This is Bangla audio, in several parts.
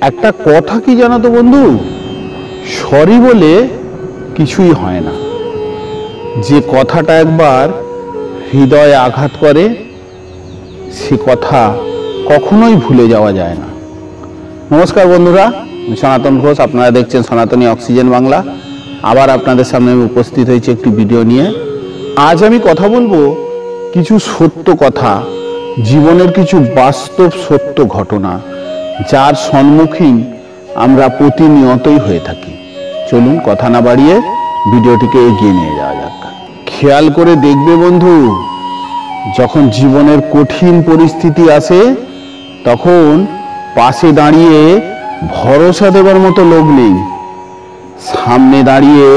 একটা কথা কি জানো তো বন্ধু, সরি বলে কিছুই হয় না। যে কথাটা একবার হৃদয়ে আঘাত করে সে কথা কখনোই ভুলে যাওয়া যায় না। নমস্কার বন্ধুরা, আমি সনাতন ঘোষ, আপনারা দেখছেন সনাতনী অক্সিজেন বাংলা। আবার আপনাদের সামনে আমি উপস্থিত হয়েছি একটি ভিডিও নিয়ে। আজ আমি কথা বলবো কিছু সত্য কথা, জীবনের কিছু বাস্তব সত্য ঘটনা, যার সম্মুখীন আমরা প্রতিনিয়তই হয়ে থাকি। চলুন কথা না বাড়িয়ে ভিডিওটিকে এগিয়ে নিয়ে যাওয়া যাক। খেয়াল করে দেখবে বন্ধু, যখন জীবনের কঠিন পরিস্থিতি আসে তখন পাশে দাঁড়িয়ে ভরসা দেবার মতো লোক নেই, সামনে দাঁড়িয়ে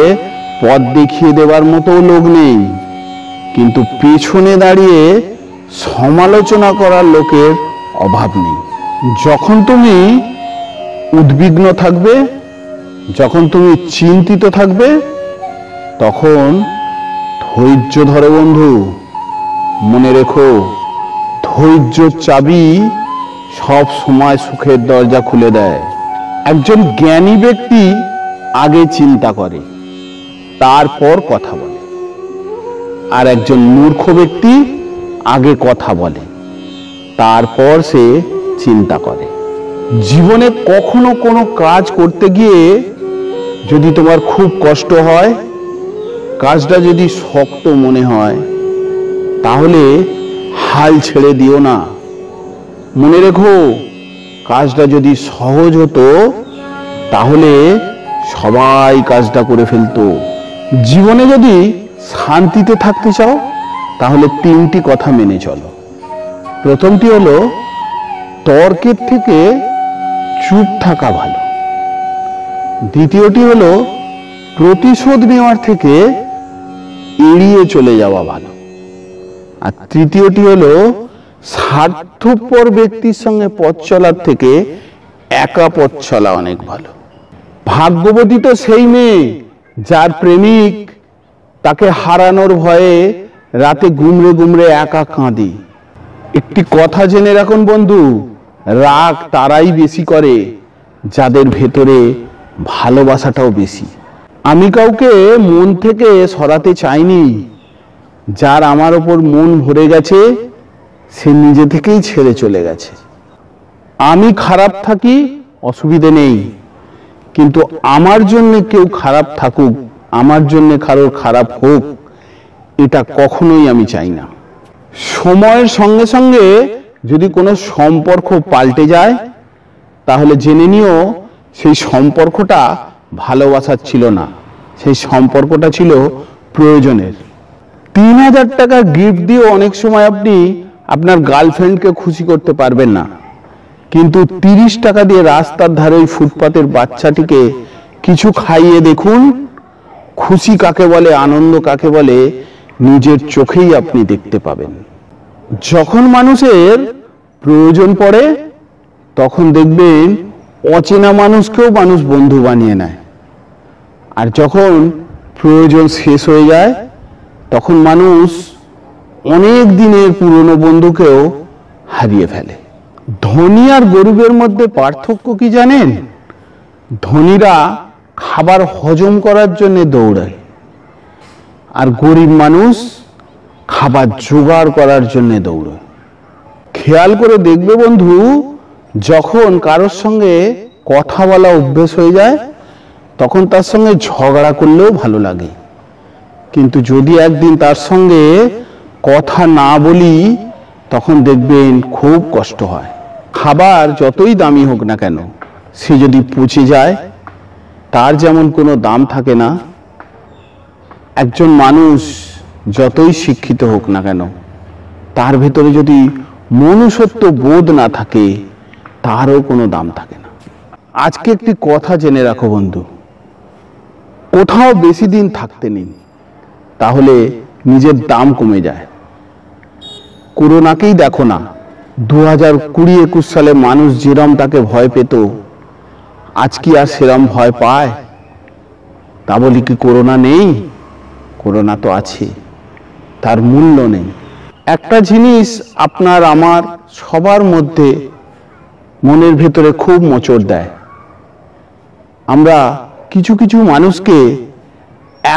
পথ দেখিয়ে দেবার মতো লোক নেই, কিন্তু পেছনে দাঁড়িয়ে সমালোচনা করার লোকের অভাব নেই। যখন তুমি উদ্বিগ্ন থাকবে, যখন তুমি চিন্তিত থাকবে, তখন ধৈর্য ধরো বন্ধু। মনে রেখো, ধৈর্যর চাবি সব সময় সুখের দরজা খুলে দেয়। একজন জ্ঞানী ব্যক্তি আগে চিন্তা করে, তারপর কথা বলে, আর একজন মূর্খ ব্যক্তি আগে কথা বলে, তারপর সে চিন্তা করে। জীবনে কখনো কোনো কাজ করতে গিয়ে যদি তোমার খুব কষ্ট হয়, কাজটা যদি শক্ত মনে হয়, তাহলে হাল ছেড়ে দিও না। মনে রেখো, কাজটা যদি সহজ হতো তাহলে সবাই কাজটা করে ফেলতো। জীবনে যদি শান্তিতে থাকতে চাও তাহলে তিনটি কথা মেনে চলো। প্রথমটি হলো, তর্কের থেকে চুপ থাকা ভালো। দ্বিতীয়টি হলো, প্রতিশোধ নেওয়ার থেকে এড়িয়ে চলে যাওয়া ভালো। আর তৃতীয়টি হলো, স্বার্থপর ব্যক্তির সঙ্গে পথ চলার থেকে একা পথ চলা অনেক ভালো। ভাগ্যবতী তো সেই মেয়ে যার প্রেমিক তাকে হারানোর ভয়ে রাতে গুমড়ে গুমড়ে একা কাঁদে। একটি কথা জেনে রাখুন বন্ধু, রাগ তারাই বেশি করে যাদের ভেতরে ভালোবাসাটাও বেশি। আমি কাউকে মন থেকে সরাতে চাইনি। যার আমার ওপর মন ভরে গেছে সে নিজে থেকেই ছেড়ে চলে গেছে। আমি খারাপ থাকি অসুবিধে নেই, কিন্তু আমার জন্য কেউ খারাপ থাকুক, আমার জন্য কারোর খারাপ হোক, এটা কখনোই আমি চাই না। সময়ের সঙ্গে সঙ্গে যদি কোনো সম্পর্ক পাল্টে যায় তাহলে জেনে নিও সেই সম্পর্কটা ভালোবাসার ছিল না, সেই সম্পর্কটা ছিল প্রয়োজনের। 3000 টাকা গিফট দিয়ে অনেক সময় আপনি আপনার গার্লফ্রেন্ডকে খুশি করতে পারবেন না, কিন্তু 30 টাকা দিয়ে রাস্তার ধারে ওই ফুটপাতের বাচ্চাটিকে কিছু খাইয়ে দেখুন, খুশি কাকে বলে, আনন্দ কাকে বলে, নিজের চোখেই আপনি দেখতে পাবেন। যখন মানুষের প্রয়োজন পড়ে তখন দেখবেন অচেনা মানুষকেও মানুষ বন্ধু বানিয়ে নেয়, আর যখন প্রয়োজন শেষ হয়ে যায় তখন মানুষ অনেক দিনের পুরনো বন্ধুকেও হারিয়ে ফেলে। ধনী আর গরিবের মধ্যে পার্থক্য কি জানেন? ধনীরা খাবার হজম করার জন্য দৌড়ায়, আর গরিব মানুষ খাবার জোগাড় করার জন্য দৌড়ায়। খেয়াল করে দেখবে বন্ধু, যখন কারোর সঙ্গে কথা বলা অভ্যেস হয়ে যায় তখন তার সঙ্গে ঝগড়া করলেও ভালো লাগে, কিন্তু যদি একদিন তার সঙ্গে কথা না বলি তখন দেখবেন খুব কষ্ট হয়। খাবার যতই দামি হোক না কেন, সে যদি পচে যায় তার যেমন কোনো দাম থাকে না, একজন মানুষ যতই শিক্ষিত হোক না কেন, তার ভেতরে যদি মনুষ্যত্ব বোধ না থাকে তারও কোনো দাম থাকে না। আজকে একটি কথা জেনে রাখো বন্ধু, কোথাও বেশি দিন থাকতে নেই, তাহলে নিজের দাম কমে যায়। করোনাকেই দেখো না, 2020-21 সালে মানুষ যেরম তাকে ভয় পেত, আজ কি আর সেরম ভয় পায়? তা বলি কি করোনা নেই? করোনা তো আছে, তার মূল্য নেই। একটা জিনিস আপনার আমার সবার মধ্যে মনের ভেতরে খুব মোচড় দেয়। আমরা কিছু কিছু মানুষকে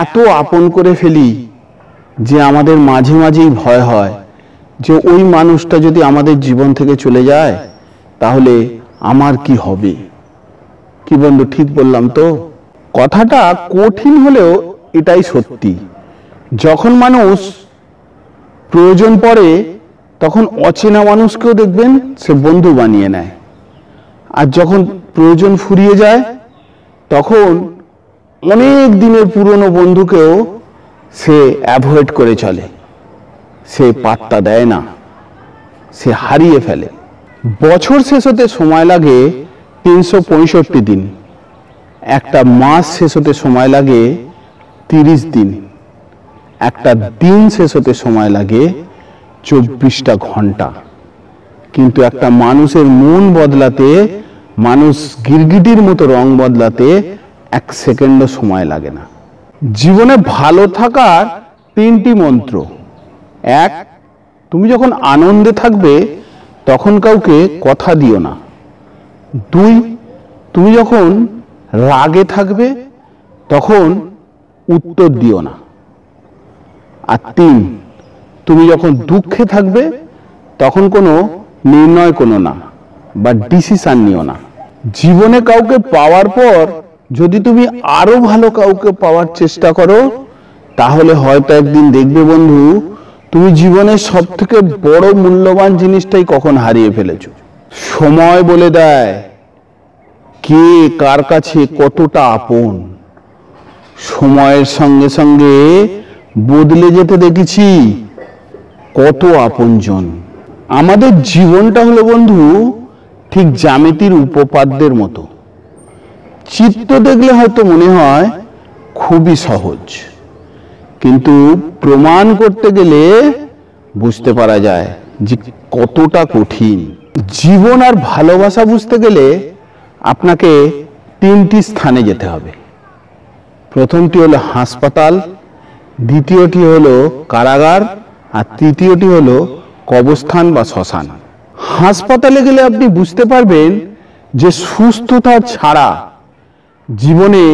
এত আপন করে ফেলি যে আমাদের মাঝে মাঝেই ভয় হয় যে ওই মানুষটা যদি আমাদের জীবন থেকে চলে যায় তাহলে আমার কি হবে। কি বন্ধু, ঠিক বললাম তো? কথাটা কঠিন হলেও এটাই সত্যি। যখন মানুষ প্রয়োজন পড়ে তখন অচেনা মানুষকেও দেখবেন সে বন্ধু বানিয়ে নেয়, আর যখন প্রয়োজন ফুরিয়ে যায় তখন অনেক দিনের পুরনো বন্ধুকেও সে অ্যাভয়েড করে চলে, সে পাত্তা দেয় না, সে হারিয়ে ফেলে। বছর শেষ হতে সময় লাগে 365 দিন, একটা মাস শেষ হতে সময় লাগে 30 দিন, একটা দিন শেষ হতে সময় লাগে 24টা ঘন্টা। কিন্তু একটা মানুষের মন বদলাতে, মানুষ গিরগিটির মতো রং বদলাতে 1 সেকেন্ডও সময় লাগে না। জীবনে ভালো থাকার 3টি মন্ত্র। 1, তুমি যখন আনন্দে থাকবে তখন কাউকে কথা দিও না। 2, তুমি যখন রাগে থাকবে তখন উত্তর দিও না। আর 3, তুমি যখন দুঃখে থাকবে তখন কোনো নির্ণয় করো না বা ডিসিশন নিও না। জীবনে কাউকে পাওয়ার পর যদি তুমি আরো ভালো কাউকে পাওয়ার চেষ্টা করো তাহলে হয়তো একদিন দেখবে বন্ধু তুমি জীবনের সব থেকে বড় মূল্যবান জিনিসটাই কখন হারিয়ে ফেলেছো। সময় বলে দেয় কে কার কাছে কতটা আপন। সময়ের সঙ্গে সঙ্গে বদলে যেতে দেখেছি কত আপনজন। আমাদের জীবনটা হলো বন্ধু ঠিক জ্যামিতির উপপাদ্যের মতো। চিত্র দেখলে হয়তো মনে হয় খুবই সহজ, কিন্তু প্রমাণ করতে গেলে বুঝতে পারা যায় যে কতটা কঠিন। জীবন আর ভালোবাসা বুঝতে গেলে আপনাকে 3টি স্থানে যেতে হবে। প্রথমটি হলো হাসপাতাল, দ্বিতীয়টি হলো কারাগার, আর তৃতীয়টি হলো কবরস্থান বা শ্মশান। হাসপাতালে গেলে আপনি বুঝতে পারবেন যে সুস্থতা ছাড়া জীবনে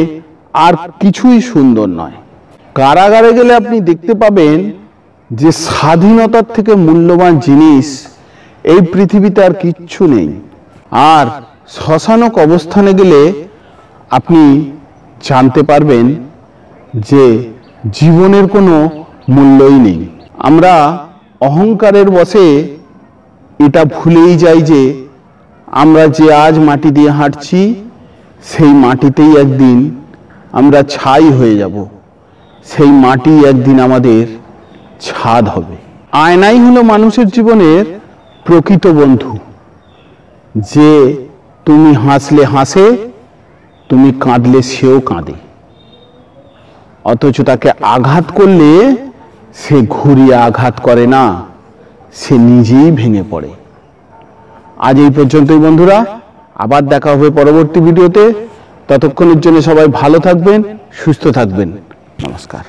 আর কিছুই সুন্দর নয়। কারাগারে গেলে আপনি দেখতে পাবেন যে স্বাধীনতার থেকে মূল্যবান জিনিস এই পৃথিবীতে আর কিচ্ছু নেই। আর শ্মশান ও কবরস্থানে গেলে আপনি জানতে পারবেন যে জীবনের কোনো মূল্যই নেই। আমরা অহংকারের বশে এটা ভুলেই যাই যে আমরা যে আজ মাটি দিয়ে হাঁটছি সেই মাটিতেই একদিন আমরা ছাই হয়ে যাব, সেই মাটি একদিন আমাদের ছাদ হবে। আয়নাই হলো মানুষের জীবনের প্রকৃত বন্ধু, যে তুমি হাসলে হাসে, তুমি কাঁদলে সেও কাঁদে, অথচ তাকে আঘাত করলে সে ঘুরিয়ে আঘাত করে না, সে নিজেই ভেঙে পড়ে। আজ এই পর্যন্তই বন্ধুরা, আবার দেখা হবে পরবর্তী ভিডিওতে। ততক্ষণের জন্য সবাই ভালো থাকবেন, সুস্থ থাকবেন। নমস্কার।